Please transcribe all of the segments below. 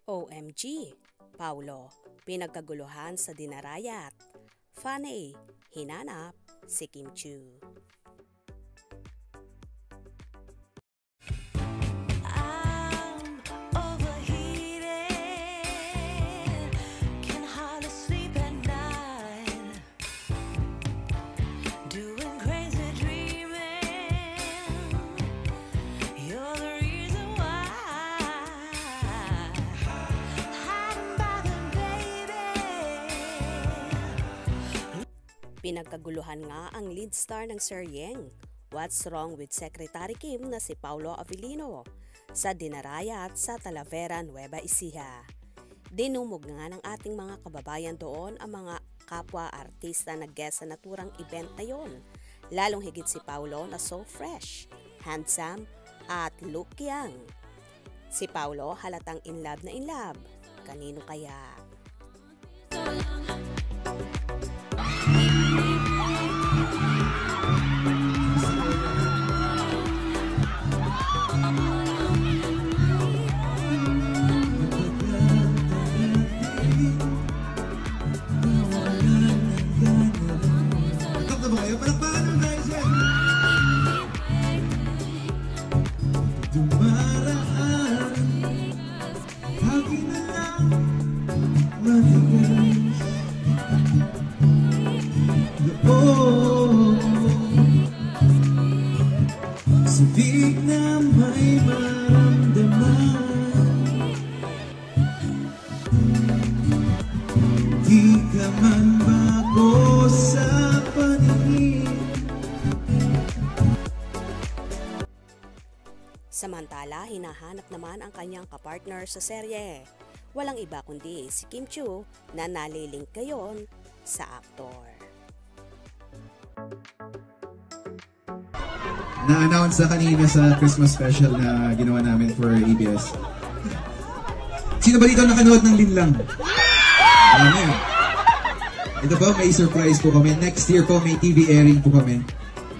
OMG, Paulo, pinagkaguluhan sa dinarayat. Fanny, hinanap si Kim Chiu. Pinagkaguluhan nga ang lead star ng seryeng What's Wrong with Secretary Kim na si Paulo Avellino sa dinarayat sa Talavera, Nueva Ecija. Dinumog nga ng ating mga kababayan doon ang mga kapwa-artista na guest sa naturang event na yon. Lalong higit si Paulo na so fresh, handsome at look young. Si Paulo halatang in love na in love. Kanino kaya? Sabik na may maramdaman, di ka man bago sa paningin. Samantala, hinahanap naman ang kanyang kapartner sa serye. Walang iba kundi si Kim Chiu na nalilink ngayon sa aktor. Na-announce na kanina sa Christmas special na ginawa namin for ABS. Sino ba dito nakanood ng Linlang? Alam mo yan. Ito po, may surprise po kami. Next year po, may TV airing po kami.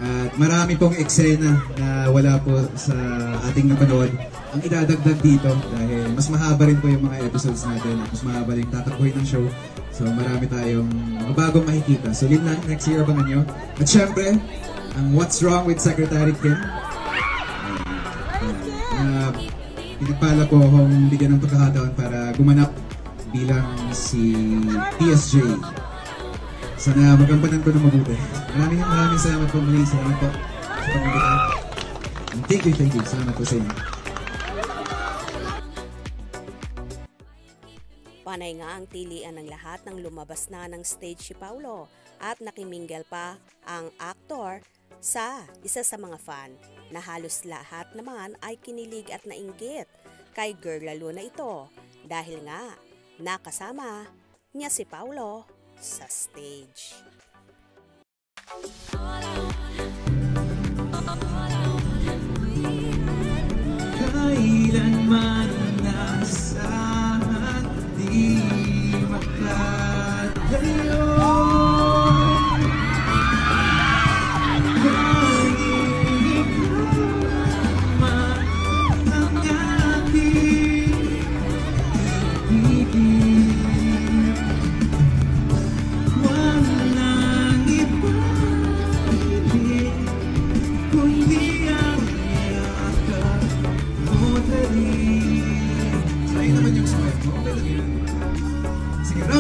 At marami pong eksena na wala po sa ating napanood. Ang idadagdag dito dahil mas mahaba rin po yung mga episodes natin. Mas mahaba rin tatakbuhin ng show. So marami tayong mga bagong makikita. So Linlang, next year abangan nyo. At syempre, ang What's Wrong with Secretary Kim. Pinagpala po akong bigyan ng pagkakataon para gumanap bilang si PSJ. Sana magampanan ko na mabuti. Maraming salamat po muli. Salamat po sa pag-ibita. Thank you. Salamat po sa inyo. Panay nga ang tilian ng lahat ng lumabas na ng stage si Paulo at nakimingle pa ang aktor sa isa sa mga fan na halos lahat naman ay kinilig at nainggit kay girl lalo na ito dahil nga nakasama niya si Paulo sa stage. Kailanman nasahan di makalayo.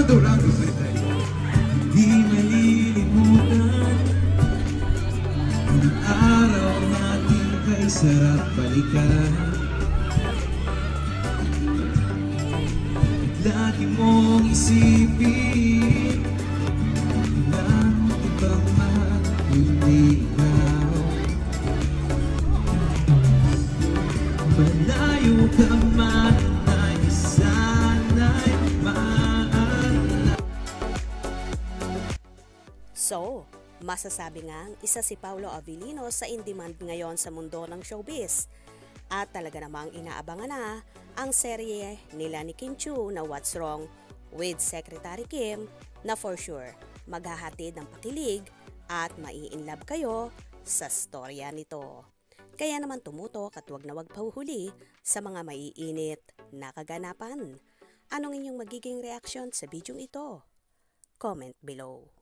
Round two. Di malilimutan ang araw natin kay sarap balikan. Lagi mong isipin ng ibang mahal kundi ikaw. Malayo ka man ay sana'y So, masasabi ngang isa si Paulo Avellino sa in-demand ngayon sa mundo ng showbiz. At talaga namang inaabangan na ang serye nila ni Kim Chiu na What's Wrong with Secretary Kim na for sure maghahatid ng pakilig at mai-inlove kayo sa storya nito. Kaya naman tumutok at wag na wag pahuhuli sa mga maiinit na kaganapan. Anong inyong magiging reaksyon sa bidyong ito? Comment below.